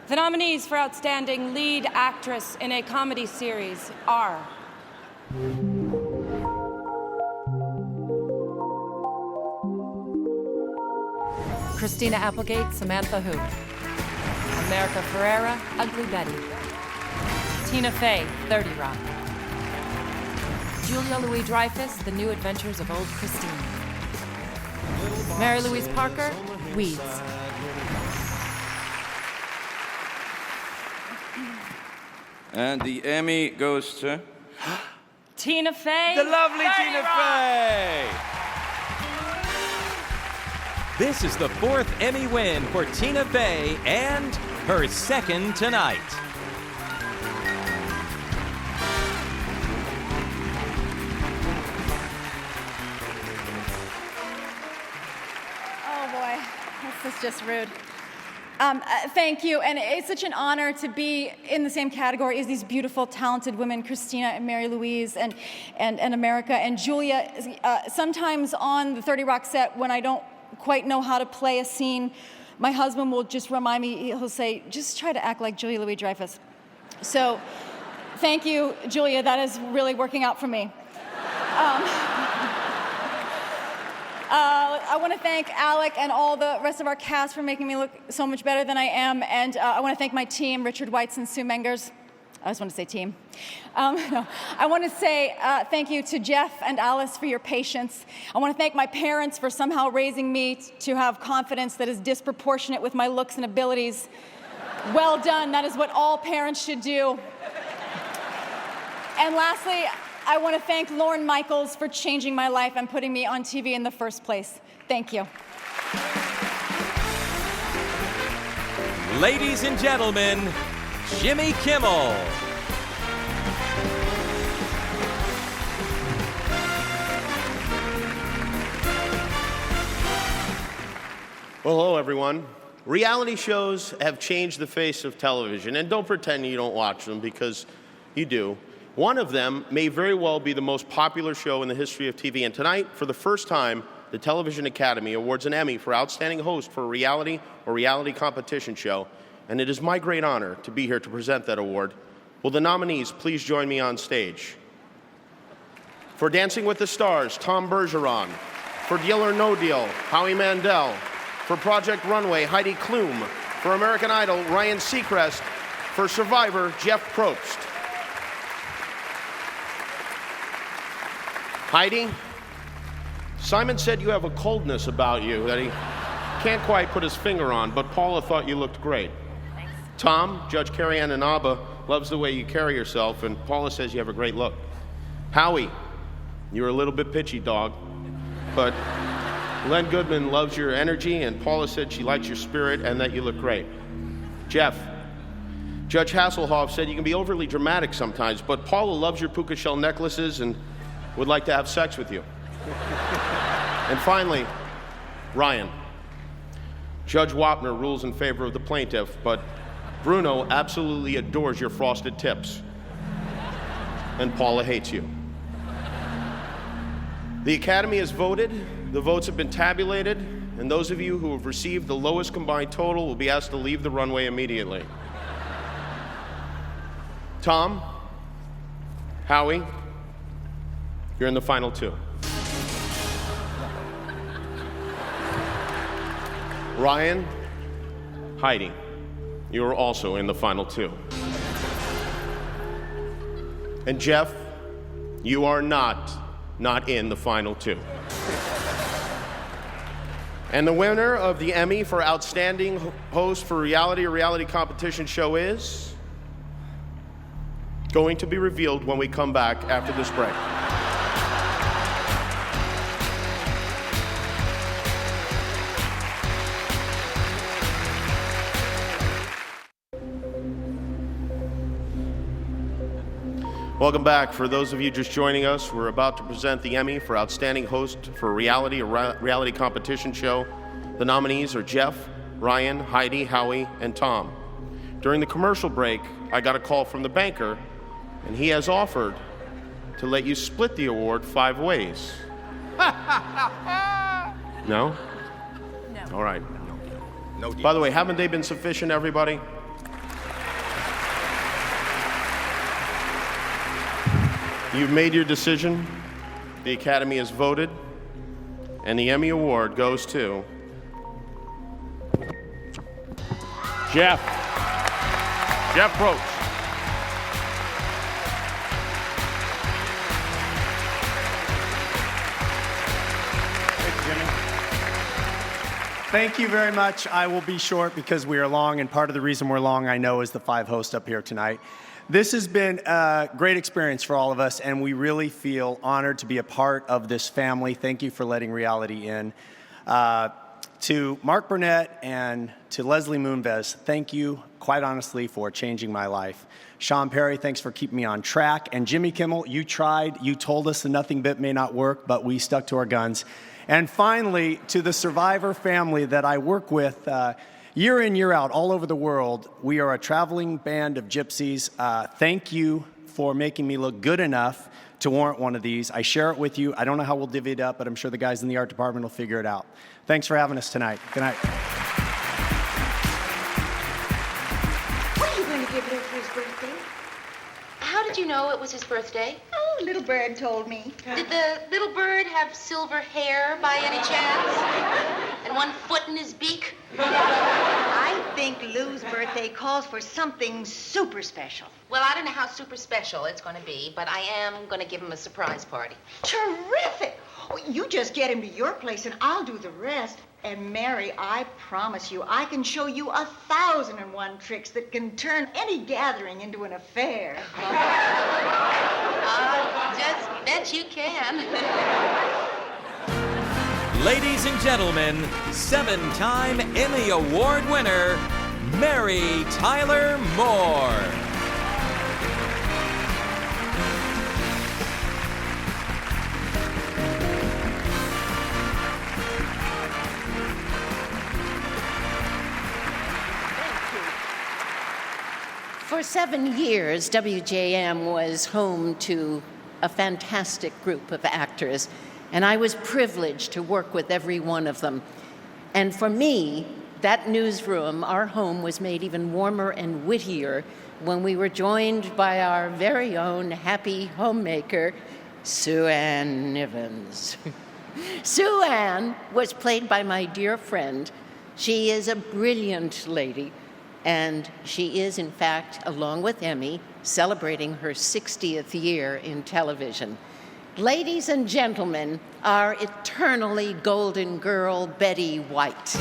The nominees for Outstanding Lead Actress in a Comedy Series are... Christina Applegate, Samantha Who. America Ferrera, Ugly Betty. Tina Fey, 30 Rock. Julia Louis-Dreyfus, The New Adventures of Old Christine. Mary Louise Parker, Weeds. And the Emmy goes to Tina Fey. the lovely Tina Fey. This is the 4th Emmy win for Tina Fey and her second tonight. Oh boy, this is just rude. Thank you, and it's such an honor to be in the same category as these beautiful, talented women, Christina and Mary Louise and America and Julia. Sometimes on the 30 Rock set, when I don't quite know how to play a scene, my husband will just remind me, he'll say, just try to act like Julia Louis-Dreyfus. So, thank you, Julia, that is really working out for me. I want to thank Alec and all the rest of our cast for making me look so much better than I am, and I want to thank my team, Richard Weitz and Sue Mengers. I just want to say team. No. I want to say thank you to Jeff and Alice for your patience. I want to thank my parents for somehow raising me to have confidence that is disproportionate with my looks and abilities. Well done. That is what all parents should do. And lastly, I want to thank Lorne Michaels for changing my life and putting me on TV in the first place. Thank you. Ladies and gentlemen, Jimmy Kimmel. Well, hello, everyone. Reality shows have changed the face of television, and don't pretend you don't watch them, because you do. One of them may very well be the most popular show in the history of TV, and tonight, for the first time, the Television Academy awards an Emmy for Outstanding Host for a reality or reality competition show, and it is my great honor to be here to present that award. Will the nominees please join me on stage? For Dancing with the Stars, Tom Bergeron. For Deal or No Deal, Howie Mandel. For Project Runway, Heidi Klum. For American Idol, Ryan Seacrest. For Survivor, Jeff Probst. Heidi, Simon said you have a coldness about you that he can't quite put his finger on, but Paula thought you looked great. Thanks. Tom, Judge Carrie Ann Inaba loves the way you carry yourself, and Paula says you have a great look. Howie, you're a little bit pitchy, dog, but Len Goodman loves your energy, and Paula said she likes your spirit and that you look great. Jeff, Judge Hasselhoff said you can be overly dramatic sometimes, but Paula loves your puka shell necklaces and would like to have sex with you. And finally, Ryan. Judge Wapner rules in favor of the plaintiff, but Bruno absolutely adores your frosted tips. And Paula hates you. The Academy has voted, the votes have been tabulated, and those of you who have received the lowest combined total will be asked to leave the runway immediately. Tom, Howie, you're in the final two. Ryan, Heidi, you are also in the final two. And Jeff, you are not in the final two. And the winner of the Emmy for Outstanding Host for Reality or Reality Competition show is going to be revealed when we come back after this break. Welcome back. For those of you just joining us, we're about to present the Emmy for Outstanding Host for a Reality or Reality Competition show. The nominees are Jeff, Ryan, Heidi, Howie, and Tom. During the commercial break, I got a call from the banker, and he has offered to let you split the award 5 ways. No? No. All right. No. By the way, haven't they been sufficient, everybody? You've made your decision. The Academy has voted. And the Emmy Award goes to Jeff Probst. Thank you, Jimmy. Thank you very much. I will be short because we are long, and part of the reason we're long, I know, is the 5 hosts up here tonight. This has been a great experience for all of us, and we really feel honored to be a part of this family. Thank you for letting reality in. To Mark Burnett and to Leslie Moonves, thank you, quite honestly, for changing my life. Sean Perry, thanks for keeping me on track. And Jimmy Kimmel, you tried. You told us the nothing bit may not work, but we stuck to our guns. And finally, to the Survivor family that I work with year in, year out, all over the world, we are a traveling band of gypsies. Thank you for making me look good enough to warrant one of these. I share it with you. I don't know how we'll divvy it up, but I'm sure the guys in the art department will figure it out. Thanks for having us tonight. Good night. What are you going to give him for his birthday? How did you know it was his birthday? Oh, little bird told me. Did the little bird have silver hair by any chance? And one foot in his beak? I think Lou's birthday calls for something super special. Well, I don't know how super special it's going to be, but I am going to give him a surprise party. Terrific! Oh, you just get him to your place and I'll do the rest. And Mary, I promise you, I can show you 1,001 tricks that can turn any gathering into an affair. Just bet you can. Ladies and gentlemen, 7-time Emmy Award winner, Mary Tyler Moore. For 7 years, WJM was home to a fantastic group of actors, and I was privileged to work with every one of them. And for me, that newsroom, our home, was made even warmer and wittier when we were joined by our very own happy homemaker, Sue Ann Nivens. Sue Ann was played by my dear friend. She is a brilliant lady. And she is, in fact, along with Emmy, celebrating her 60th year in television. Ladies and gentlemen, our eternally golden girl, Betty White.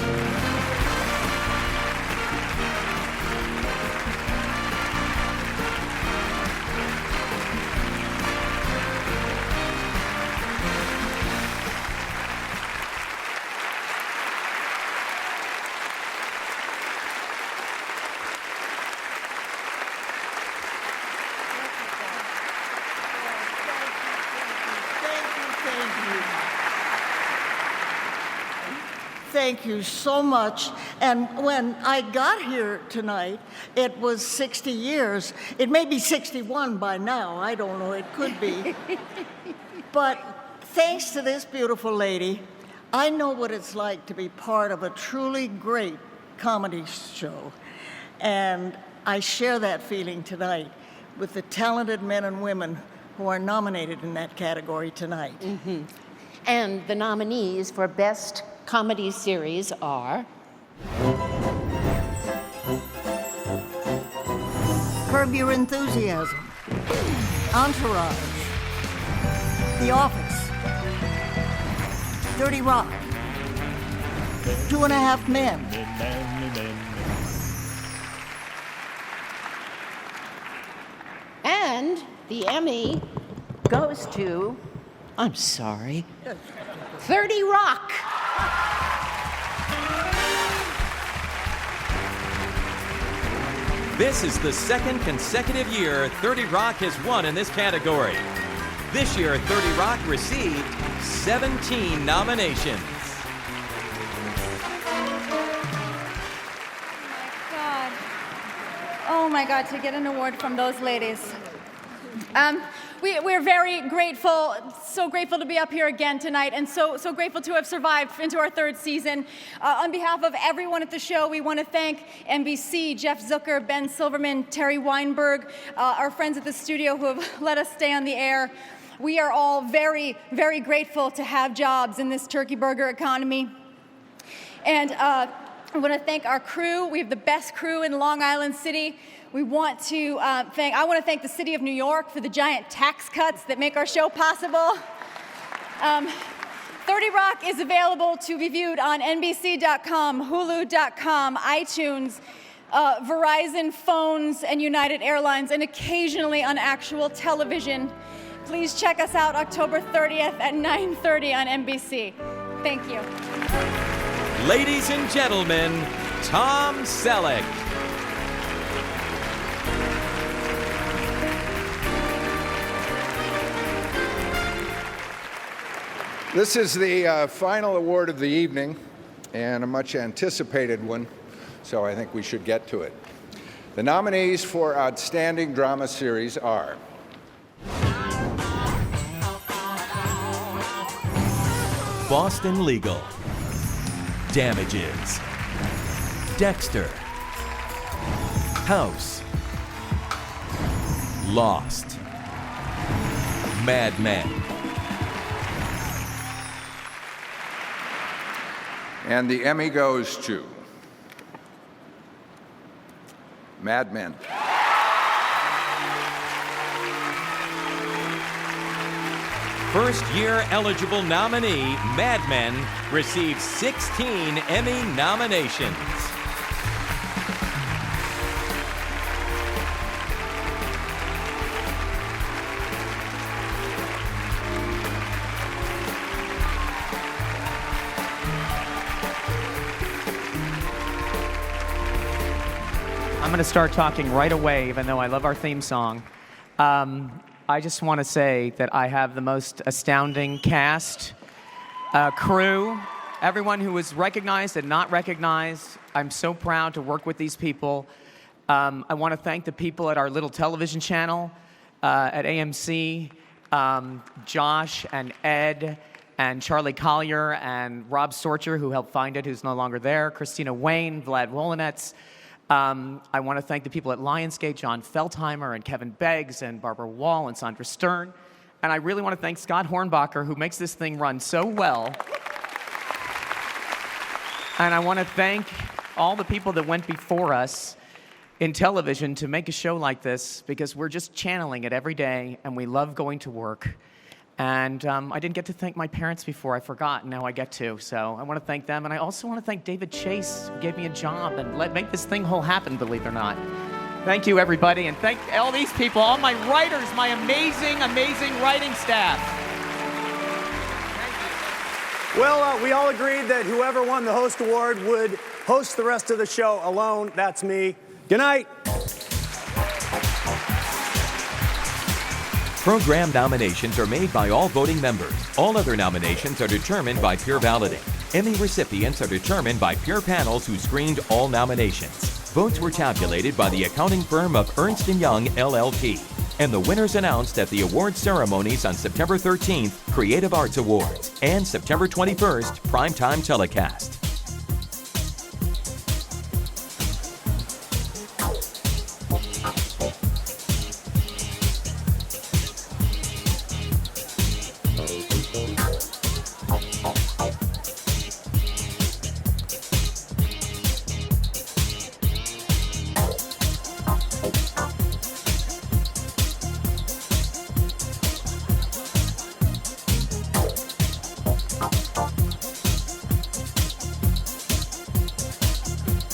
Thank you so much. And when I got here tonight, it was 60 years. It may be 61 by now. I don't know. It could be. But thanks to this beautiful lady, I know what it's like to be part of a truly great comedy show. And I share that feeling tonight with the talented men and women who are nominated in that category tonight. Mm-hmm. And the nominees for Best Comedy Series are Curb Your Enthusiasm, Entourage, The Office, 30 Rock, 2.5 Men. And the Emmy goes to, I'm sorry, 30 Rock. This is the second consecutive year 30 Rock has won in this category. This year, 30 Rock received 17 nominations. Oh my God, to get an award from those ladies. We're very grateful, so grateful to be up here again tonight, and so grateful to have survived into our 3rd season. On behalf of everyone at the show, we want to thank NBC, Jeff Zucker, Ben Silverman, Terry Weinberg, our friends at the studio who have let us stay on the air. We are all very, very grateful to have jobs in this turkey burger economy. And I want to thank our crew. We have the best crew in Long Island City. I want to thank the city of New York for the giant tax cuts that make our show possible. 30 Rock is available to be viewed on NBC.com, Hulu.com, iTunes, Verizon phones, and United Airlines, and occasionally on actual television. Please check us out October 30th at 9:30 on NBC. Thank you. Ladies and gentlemen, Tom Selleck. This is the final award of the evening, and a much anticipated one, so I think we should get to it. The nominees for Outstanding Drama Series are Boston Legal, Damages, Dexter, House, Lost, Mad Men. And the Emmy goes to Mad Men. First year eligible nominee, Mad Men, received 16 Emmy nominations. I'm going to start talking right away, even though I love our theme song. I just want to say that I have the most astounding cast, crew, everyone who was recognized and not recognized. I'm so proud to work with these people. I want to thank the people at our little television channel at AMC, Josh and Ed and Charlie Collier and Rob Sorcher, who helped find it, who's no longer there, Christina Wayne, Vlad Wolinets. I want to thank the people at Lionsgate, John Feldheimer and Kevin Beggs and Barbara Wall and Sandra Stern. And I really want to thank Scott Hornbacher, who makes this thing run so well. And I want to thank all the people that went before us in television to make a show like this, because we're just channeling it every day, and we love going to work. And I didn't get to thank my parents before. I forgot, and now I get to. So I want to thank them. And I also want to thank David Chase, who gave me a job and make this thing whole happen, believe it or not. Thank you, everybody. And thank all these people, all my writers, my amazing, amazing writing staff. Well, we all agreed that whoever won the host award would host the rest of the show alone. That's me. Good night. Program nominations are made by all voting members. All other nominations are determined by peer balloting. Emmy recipients are determined by peer panels who screened all nominations. Votes were tabulated by the accounting firm of Ernst & Young, LLP. And the winners announced at the award ceremonies on September 13th, Creative Arts Awards, and September 21st, Primetime Telecast.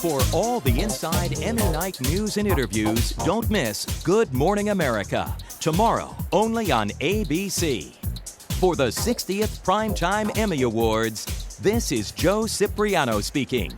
For all the inside Emmy night news and interviews, don't miss Good Morning America, tomorrow only on ABC. For the 60th Primetime Emmy Awards, this is Joe Cipriano speaking.